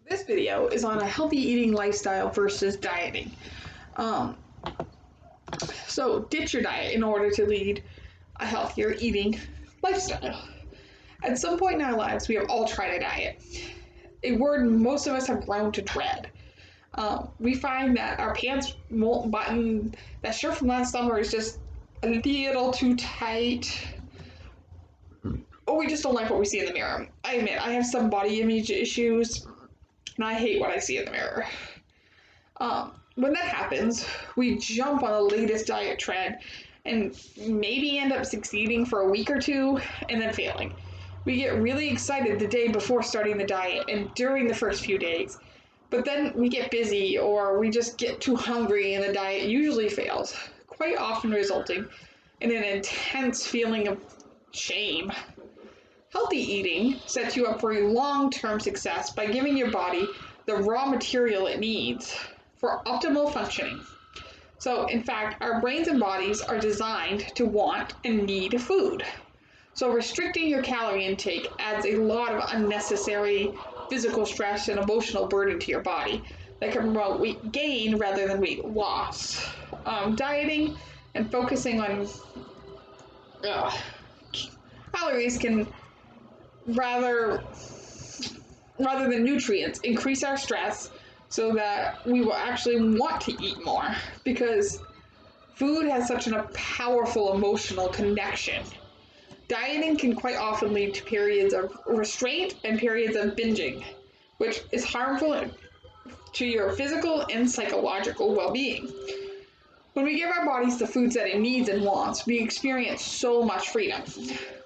This video is on a healthy eating lifestyle versus dieting. Um, so ditch your diet in order to lead a healthier eating lifestyle. At some point in our lives, we have all tried a diet, a word most of us have grown to dread. We find that our pants won't button, that shirt from last summer is just a little too tight, or we just don't like what we see in the mirror. I admit, I have some body image issues, and I hate what I see in the mirror. When that happens, we jump on the latest diet trend and maybe end up succeeding for a week or two and then failing. We get really excited the day before starting the diet and during the first few days, but then we get busy or we just get too hungry and the diet usually fails, quite often resulting in an intense feeling of shame. Healthy eating sets you up for a long-term success by giving your body the raw material it needs for optimal functioning. So, in fact, our brains and bodies are designed to want and need food. So, restricting your calorie intake adds a lot of unnecessary physical stress and emotional burden to your body that can promote weight gain rather than weight loss. Dieting and focusing on calories can rather than nutrients increase our stress so that we will actually want to eat more because food has such a powerful emotional connection. Dieting can quite often lead to periods of restraint and periods of binging, which is harmful to your physical and psychological well-being. When we give our bodies the foods that it needs and wants, we experience so much freedom.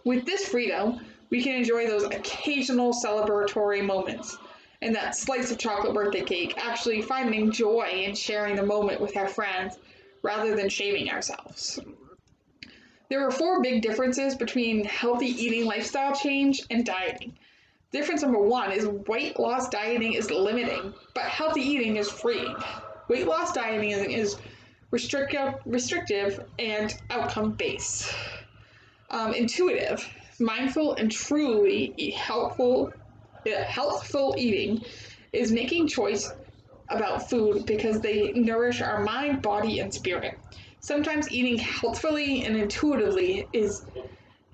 With this freedom, we can enjoy those occasional celebratory moments and that slice of chocolate birthday cake, actually finding joy in sharing the moment with our friends rather than shaming ourselves. There are 4 big differences between healthy eating lifestyle change and dieting. Difference number 1 is weight loss dieting is limiting, but healthy eating is freeing. Weight loss dieting is restrictive and outcome-based. Intuitive, mindful, and truly healthful eating is making choice about food because they nourish our mind, body, and spirit. Sometimes eating healthfully and intuitively is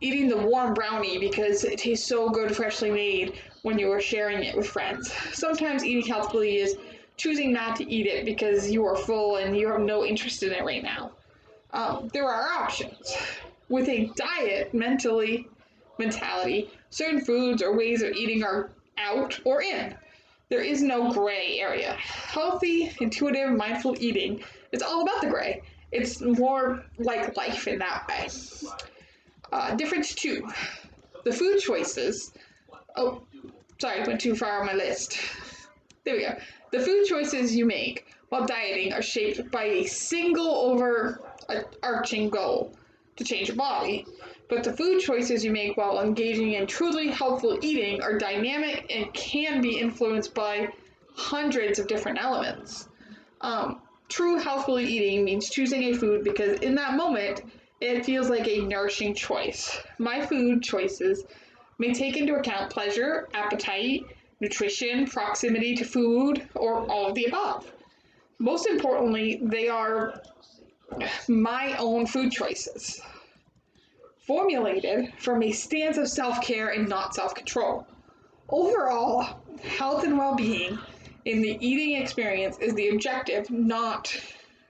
eating the warm brownie because it tastes so good freshly made when you are sharing it with friends. Sometimes eating healthfully is choosing not to eat it because you are full and you have no interest in it right now. There are options. With a diet mentality, certain foods or ways of eating are out or in. There is no gray area. Healthy, intuitive, mindful eating is all about the gray. It's more like life in that way. Difference 2. The food choices. Oh, sorry, I went too far on my list. There we go. The food choices you make while dieting are shaped by a single overarching goal to change your body. But the food choices you make while engaging in truly healthful eating are dynamic and can be influenced by hundreds of different elements. True healthful eating means choosing a food because in that moment, it feels like a nourishing choice. My food choices may take into account pleasure, appetite, nutrition, proximity to food, or all of the above. Most importantly, they are my own food choices, formulated from a stance of self-care and not self-control. Overall, health and well-being in the eating experience is the objective, not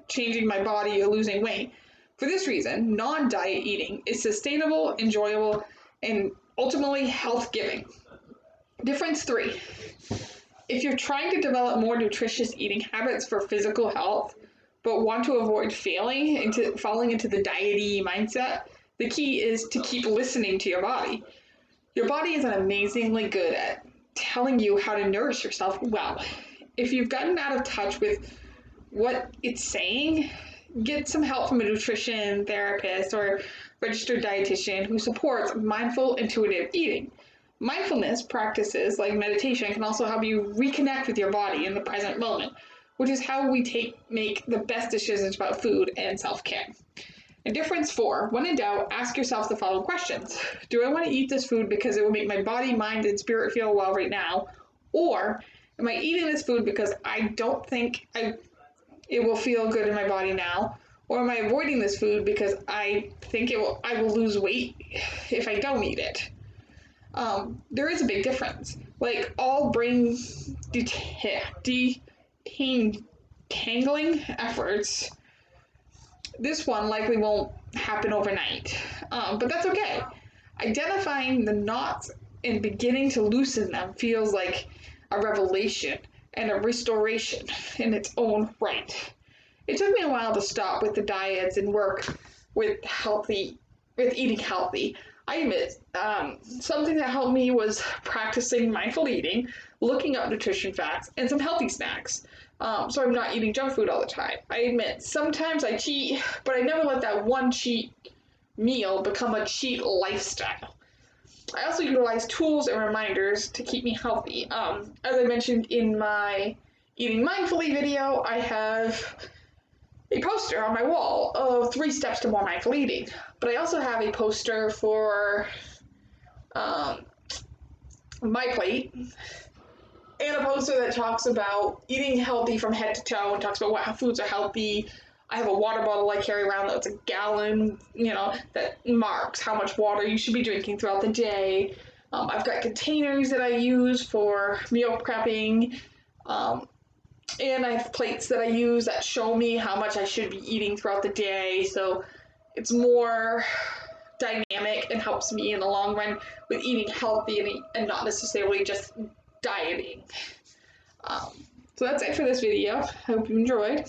changing my body or losing weight. For this reason, non-diet eating is sustainable, enjoyable, and ultimately health-giving. Difference 3. If you're trying to develop more nutritious eating habits for physical health, but want to avoid falling into the diety mindset, the key is to keep listening to your body. Your body is amazingly good at telling you how to nourish yourself well. If you've gotten out of touch with what it's saying, get some help from a nutrition therapist or registered dietitian who supports mindful, intuitive eating. Mindfulness practices like meditation can also help you reconnect with your body in the present moment, which is how we make the best decisions about food and self-care. And difference 4, when in doubt, ask yourself the following questions. Do I want to eat this food because it will make my body, mind, and spirit feel well right now? Or Am I eating this food because I don't think it will feel good in my body now? Or am I avoiding this food because I think I will lose weight if I don't eat it? There is a big difference. Like all brain detangling efforts, this one likely won't happen overnight, but that's okay. Identifying the knots and beginning to loosen them feels like a revelation and a restoration in its own right. It took me a while to stop with the diets and work with eating healthy. I admit, something that helped me was practicing mindful eating, looking up nutrition facts, and some healthy snacks. So I'm not eating junk food all the time. I admit, sometimes I cheat, but I never let that one cheat meal become a cheat lifestyle. I also utilize tools and reminders to keep me healthy. As I mentioned in my Eating Mindfully video, I have a poster on my wall of 3 steps to more mindful eating. But I also have a poster for my plate and a poster that talks about eating healthy from head to toe and talks about what foods are healthy. I have a water bottle I carry around that's a gallon, that marks how much water you should be drinking throughout the day. I've got containers that I use for meal prepping. And I have plates that I use that show me how much I should be eating throughout the day. So it's more dynamic and helps me in the long run with eating healthy and not necessarily just dieting. So that's it for this video. I hope you enjoyed.